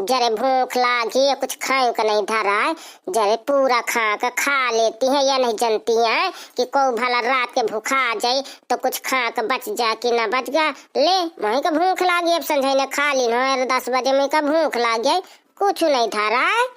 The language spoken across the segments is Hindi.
जरे भूख लागी या कुछ खाए का नहीं धरा है, जरे पूरा खा लेती है या नहीं जानती है कि को भला रात के भूखा आ जाए तो कुछ खा के बच जा कि ना बच गया। ले वहीं का भूख लागी, अब संझे ने खा ली न 10 बजे में का भूख लागी, कुछ नहीं धरा है।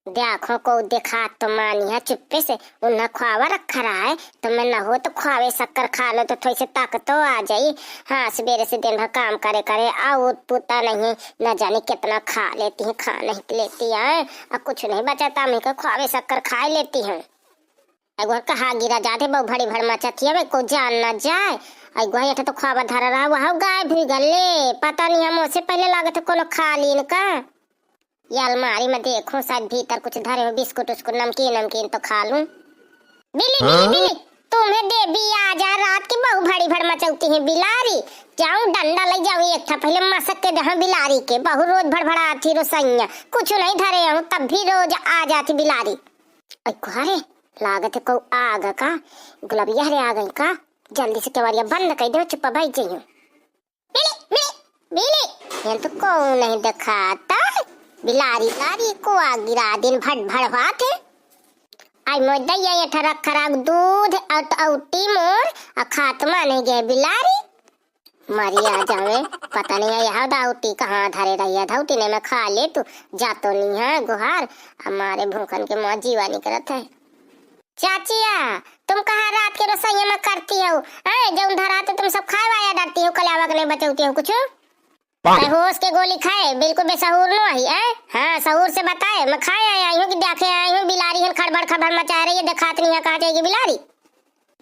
देखो को देखा तो मानी है चुप्पे से उन्हें ख्वावा रखा रहा है, तो मैं न हो तो ख्वावे शक्कर खा लो तो थोड़ी सी ताकत तो आ जाई। हाँ सवेरे से दिन भर काम करे करे आउट पुता नहीं, न जाने कितना खा लेती है, खा नहीं लेती है, अब कुछ नहीं बचाता मैं ख्वावे शक्कर खा लेती हूँ। अगुआ कहा गिरा जाते बहु भड़ी भड़ मचाती है को जान न जाए। अगुआ ये तो ख्वावा धरा रहा वह गाय भी गले पता नहीं हम उससे पहले लागत कोनो खा लीन का। ये अलमारी में देखो शायद भीतर कुछ धरे हो बिस्कुट उसकुट नमकीन तो खा लूं। बिल्ली बिल्ली बिल्ली तुम्हें दे भी आ जा, रात की बहु भड़ी भड़ मचौती है बिलारी। जाऊं डंडा ले जाऊं एक था पहले मसक के दहा बिलारी के, बहु रोज भड़भड़ाती रोसैया कुछ नहीं धरे हूं तब भी रोज आ जाती बिलारी। अरे लागत को आग का गुलाबिया हरे आ गई का, जल्दी से केवाड़िया बंद कर दो चुप्पा भाई जाइयो। बिल्ली बिल्ली बिल्ली ये तो कौन नहीं दिखाता, बिलारी लारी को आ गिरा दिन भट भड़वात है। आई मोदैया ये ठरक खराक दूध औटी मोर खात्मा नहीं गए बिलारी मरी आ जावे पता नहीं है यह दाउटी कहाँ धरे रही है, धाउटी ने मैं खा ले तू जा तो नहीं है गुहार हमारे भूखन के मौत जीवानी करत है। चाचिया तुम कहाँ रात के रसोई में करती हो, जब धरा तो तुम सब खाए वाया डरती हो, कल्यावा नहीं बचौती हो कुछ होश के गोली खाए बिल्कुल बेसहूर न आई है। हाँ सहूर से बताए मैं खाए आई हूँ कि देखे आई हूँ बिलारी है खड़बड़ मचा रही है, दिखात नहीं है कहाँ जाएगी बिलारी।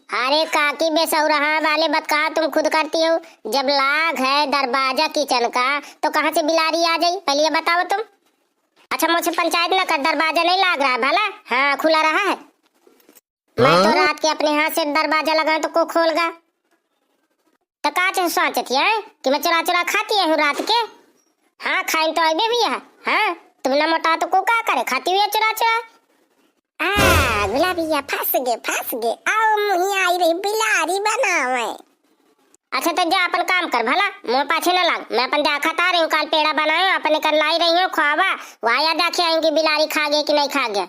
अरे काकी बेसहुरा वाले बात कहा तुम खुद करती हो, जब लाग है दरवाजा किचन का तो कहाँ से बिलारी आ जाए पहले बताओ तुम। अच्छा मुझसे पंचायत न कर, दरवाजा नहीं लाग रहा भला, हाँ खुला रहा है। मैं तो रात के अपने हाथ से दरवाजा लगा तो को खोलगा तो का सोचती है कि मैं चुरा चुरा खाती है रात के। हाँ खाई तो आई भी है, हाँ तुम न मोटा तो को का करे खाती हुई है चुरा चुरा। गुलाबिया फंस गए आओ मुही आई रही बिलारी बनावे। अच्छा तो जा अपन काम कर भला मुँह पाछे न लाग, मैं अपन देखा आ रही हूँ काल पेड़ा बनाए अपने कर लाई रही हूँ ख्वाबा वाया देखे आएंगे बिलारी खा गए कि नहीं खा गया।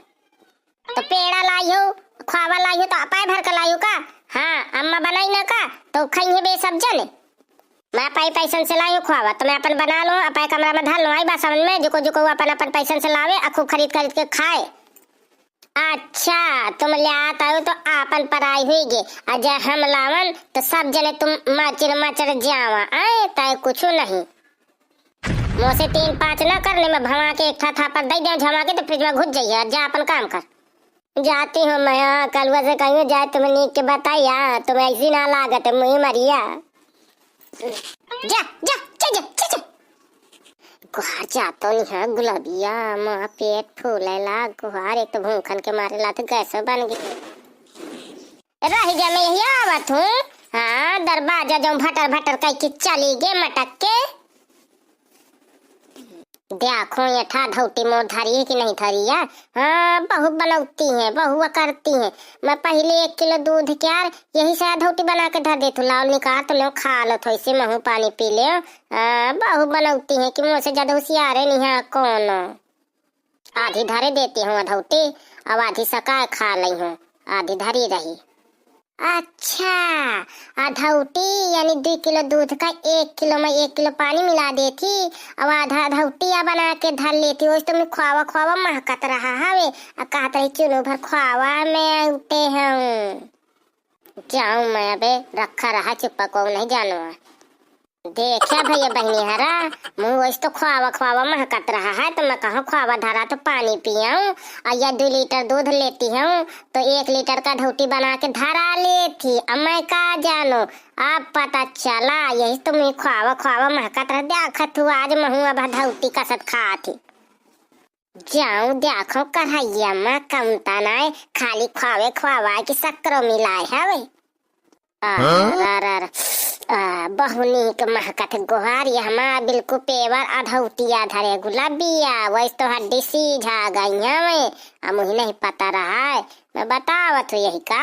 तो पेड़ा लाई हो ख्वाबा लाई हो तो अपाय भर कर लाई हो का, हाँ अम्मा बनाई ना का तो खाई है बे सब जने। मैं पाई पैसन से लाई हूँ ख्वाबा तो मैं अपन बना लूँ अपाय कमरा में धर लूँ आई बात समझ में, जो अपन पैसन से लावे अखू खरीद के खाए। अच्छा तुम ले आता हो तो आपन पराई हुई गे अजय हम लावन तो सब जने तुम मचर जावा आए तय कुछ नहीं। मुँह से 3-5 न करने में भवा के एक था पर दई दे झमा के तो फ्रिज में घुस जाइए, जा अपन काम कर। जाती हूँ मैं कलवा से कहीं जाए तुम्हें नीक के बताया तुम्हें ऐसी ना लागत मुझे मरिया जा जा जा जा जा, जा। गुहार जातो नहीं है गुलाबिया माँ पेट फूलेला गुहार एक तो भूखन के मारे ला तो गैस बन गई रह जा मैं यही आवत हूँ। हाँ दरवाजा जो भटर कहीं की चली गए मटक के देखो ये ठा धौटी मोर धरी है कि नहीं धरी है। हाँ बहु बनौती है बहु करती है, मैं पहले 1 किलो दूध क्या यही से धौटी बना के धर देती लाओ निकाल तो लो खा लो थोड़ी सी महू पानी पी ले। बहु बनौती है कि मुझसे ज्यादा होशियार नहीं है कौन, आधी धरे देती हूँ धौटी अब आधी सका खा ली हूँ आधी धरी रही। अच्छा आधौटी यानी 2 किलो दूध का 1 किलो में 1 किलो पानी मिला देती अब आधा धौटिया बना के धर लेती हो तुम ख्वावा महकत रहा हवे कहत रही चुनो भर ख्वावा में उठे हूँ जाऊँ मैं अबे रखा रहा चुप्पा को नहीं जानो। देखा भैया बहनी हरा मुँह वैसे तो ख्वावा महकत रहा है तो मैं कहूँ ख्वावा धरा तो पानी पियाऊँ और या 2 लीटर दूध लेती हूँ तो 1 लीटर का धौटी बना के धरा लेती अब मैं का जानो अब पता चला यही तो मैं ख्वावा महकत रहा देखत हूँ आज महू अब धौटी कसत खाती जाऊँ देखो कढ़ैया में कमता ना खाली ख्वावा की शक्कर मिलाए है वे बहुनी के महकत गुहार हमारा बिल्कुल पेवर अधौटिया धरे गुलाबिया वैसे तो हड्डी सीझा गई है अब मुझे नहीं पता रहा है मैं बतावत हूँ यही का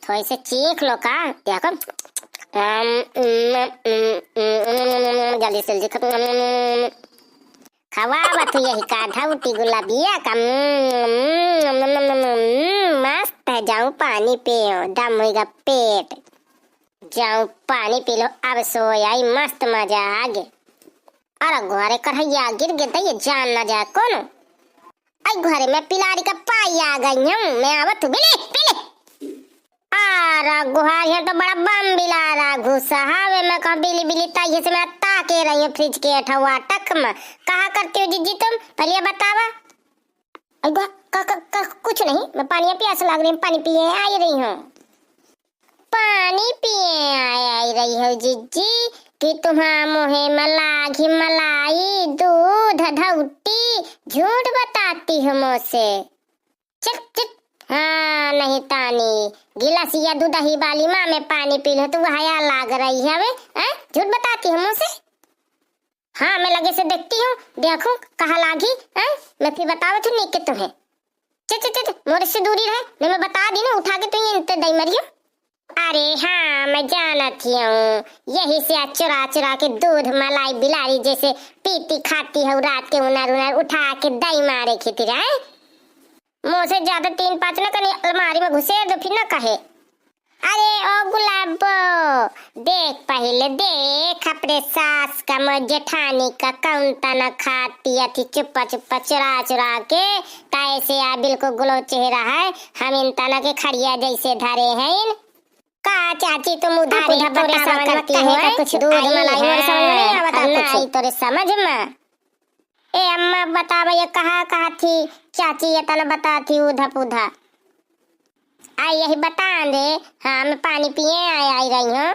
थोड़ी से चीख लो का देखो जल्दी से खवावत हूँ यही का धौती गुलाबिया का मस्त है। जाऊं पानी पियो, दम होगा पेट। जाऊं पानी पी लो, अब सोया मस्त मजा आ गया। अरे घरे कढ़ैया गिर गए तो ये जान ना जाए कौन। आई घरे में पिलारी का पाई आ गई हूँ, मैं आवत हूँ बिले बिले। आरा गुहार है तो बड़ा बम बिलारा घुसा हावे में कहा बिली बिली ताइये से मैं ताके रही हूँ फ्रिज के अठवा टक में। कहा करती हो जीजी तुम, पहले बतावा। कुछ नहीं, मैं पानी प्यास लग रही हूँ, पानी पिए आई रही हूँ। पानी पिए आई रही हो जीजी कि तुम्हारा मुहे मलाई मलाई दूध धौटी झूठ बताती हो मुझसे। चल चल, हाँ नहीं तानी गिलासिया दूधही वाली माँ में पानी पी लो तो वहां लाग रही है। झूठ बताती हूँ मुझसे। हाँ मैं लगे से देखती हूँ, देखूं कहाँ लागी। मैं फिर बताओ तो नहीं के तुम्हें। चल चल चल मोरे से दूरी रहे, नहीं मैं बता दी ना, उठा के तुम इंते दई मरियो। अरे हाँ मैं जानती हूँ, यही से चुरा चुरा के दूध मलाई बिलारी जैसे पीती खाती है, रात के उनार उनार उठा के दही मारे खेती रहे। मुँह से ज्यादा 3-5 न कहीं अलमारी में घुसे तो फिर न कहे। अरे ओ गुलाबो देख पहले देख अपने सास का मुझ जेठानी का कौन तना खाती थी चुप्पा चुप्पा चुरा चुरा के। कैसे आ बिल्कुल गुलो चेहरा है, हम इन तना के खड़िया जैसे धरे हैं। का चाची तुम उधारी तोरे समझ करती हो कुछ दूध मलाई मोरे समझ में नहीं आवता कुछ आई तोरे समझ में। ए अम्मा बतावा ये कहा थी चाची, ये तना बताती उधा पुधा आई यही बता दे। हाँ मैं पानी पिए आई रही हूँ।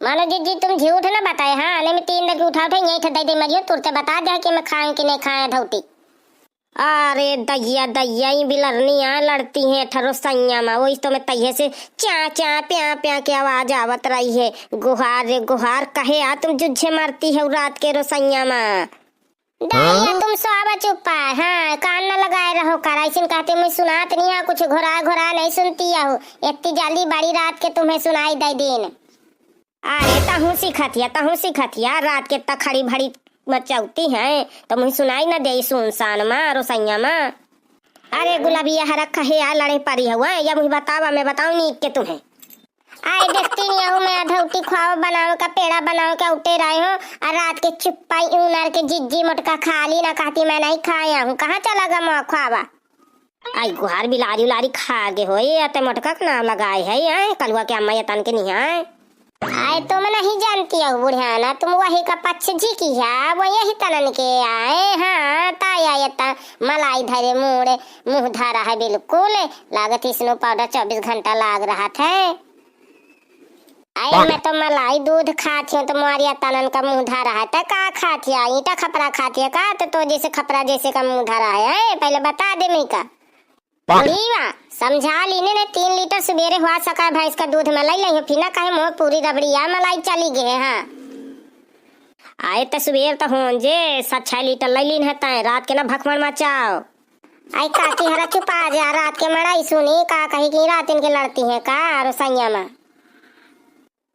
मानो जी तुम झूठ ना बताए। हाँ नहीं मैं 3 दिन उठा उठे यही दे मरियो तुरते बता दे कि मैं खाऊं कि नहीं खाए धौती। अरे दैया दैया ही बिलरनिया लड़ती हैं ठरो सैया में, वही तो मैं तैये से चा चा प्या प्या की आवाज आवत रही है। गुहार रे गुहार कहे आ तुम जुझे मारती है रात के रोसैया में। दैया तुम सोवा चुप्पा, हाँ कान न लगाए रहो कर। ऐसे कहते मैं सुनात नहीं है कुछ, घोरा घोरा नहीं सुनती हो। इतनी जल्दी बड़ी रात के तुम्हें सुनाई दे दिन। अरे तहु सिखतिया रात के तक खड़ी भड़ी मचाउती है तो मुझे सुनाई न दे सुनसान में रोसैया में। अरे गुलाबिया हरा कहे आ लड़े पड़ी हुआ या मुझे बतावा, मैं बताऊं नहीं के तुम्हें। आई देखती नहीं हूँ मैं धौती खाओ बनाओ का पेड़ा बनाओ का उठे रहे हो और रात के चुप्पाई उनार के जिज्जी मटका खाली ना कहती मैं नहीं खाया हूँ। कहाँ चला गा मुआ खावा। आई गुहार बिलारी उलारी खा गे हो ये मटका का नाम लगाए है कलुआ के अम्मा तन के नहीं है। आए तुम नहीं जानती हो बुढ़ियाना, तुम वही का पक्ष जी की है वो यही तनन के आए। हाँ ताया ये मलाई धरे मुंह धारा है बिल्कुल, लागत स्नो पाउडर 24 घंटा लाग रहा था। आई मैं तो मलाई दूध खाती हूँ तो मारिया तनन का मुंह धारा है। तो का खाती है ईटा खपरा खाती है का, तो जैसे खपरा जैसे का मुंह धारा है। पहले बता दे मैं का समझा लीने ने 3 लीटर सवेरे हुआ सका भैंस का दूध मलाई लई फिर ना कहे मोह पूरी रबड़िया मलाई चली गए। हाँ आए तो सवेर तो हो जे 7-6 लीटर लई लीन है रात के ना भखमण मचाओ। आई काकी हरा चुपा जा रात के मड़ाई सुनी का कही की रात इनके लड़ती है का रोसैया में।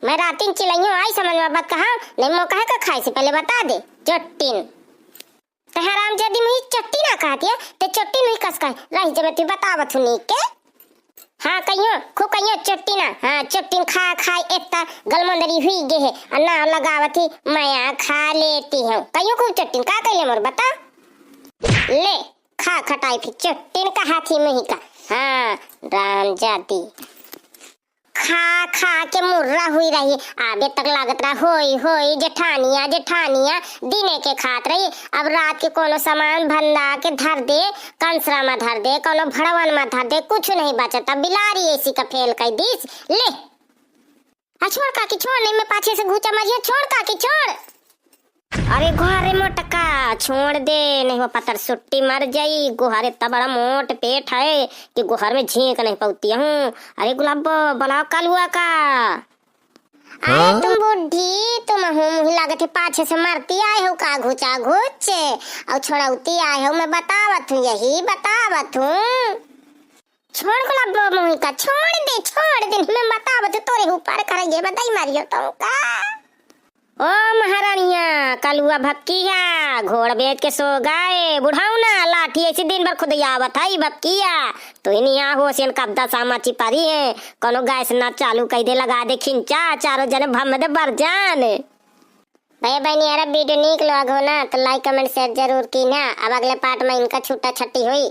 मैं रातिन चिल्लाइयो आई समझ में बात कहा नहीं मो कहे का खाई से पहले बता दे। चट्टीन तो हराम जदी मुझे चट्टी ना कहती है तो चट्टी नहीं कस कर रही जब तू बतावत हूं के। हाँ कहियो खूब कहियो चट्टी ना। हाँ चट्टीन खा इतना गलमंदरी हुई गे है और ना लगावती मैं खा लेती हूँ। कहियो खूब चट्टीन का कहिए मोर बता ले खा खटाई फिर चट्टीन का हाथी में ही का। हाँ राम जाती खा के मुर्रा हुई रही आगे तक लागत रहा होई जेठानिया दिने के खात रही। अब रात के कोनो सामान भंदा के धर दे, कंसरा में धर दे, कोनो भड़वन में धर दे, कुछ नहीं बचता। बिलारी ऐसी का फेल कर दीस ले। छोड़ काकी छोड़, नहीं मैं पाछे से घूचा मजिया छोड़ काकी छोड़। अरे गुहारे मोटका छोड़ दे नहीं वो पत्थर सुट्टी मर जाई। गुहारे इतना बड़ा मोट पेट है कि गुहार में झींक नहीं पाती हूँ। अरे गुलाब बनाओ कलुआ का। अरे तुम बुढ़ी तुम मुँह लागत है पाछे से मरती आए हो का घुचा घुच और छोड़ौती आए हो। मैं बतावत हूँ यही बतावत हूँ। छोड़ गुलाब मुँह का छोड़ दे मैं बतावत तोरे ऊपर करेंगे बताई मारियो तुम का। ओ महारानिया कलुआ भक्किया घोड़ बेच के सो गए बुढ़ाऊ ना लाठी ऐसी दिन भर खुद आवत है भक्किया तो नहीं आ हो सियन कब्दा सामा चिपारी है कोनो गैस ना चालू कई दे लगा दे खिंचा चारों जने भम दे बर जान भैया बहनी यार वीडियो निक लग हो ना तो लाइक कमेंट शेयर जरूर की ना अब अगले पार्ट में इनका छूटा छट्टी हुई।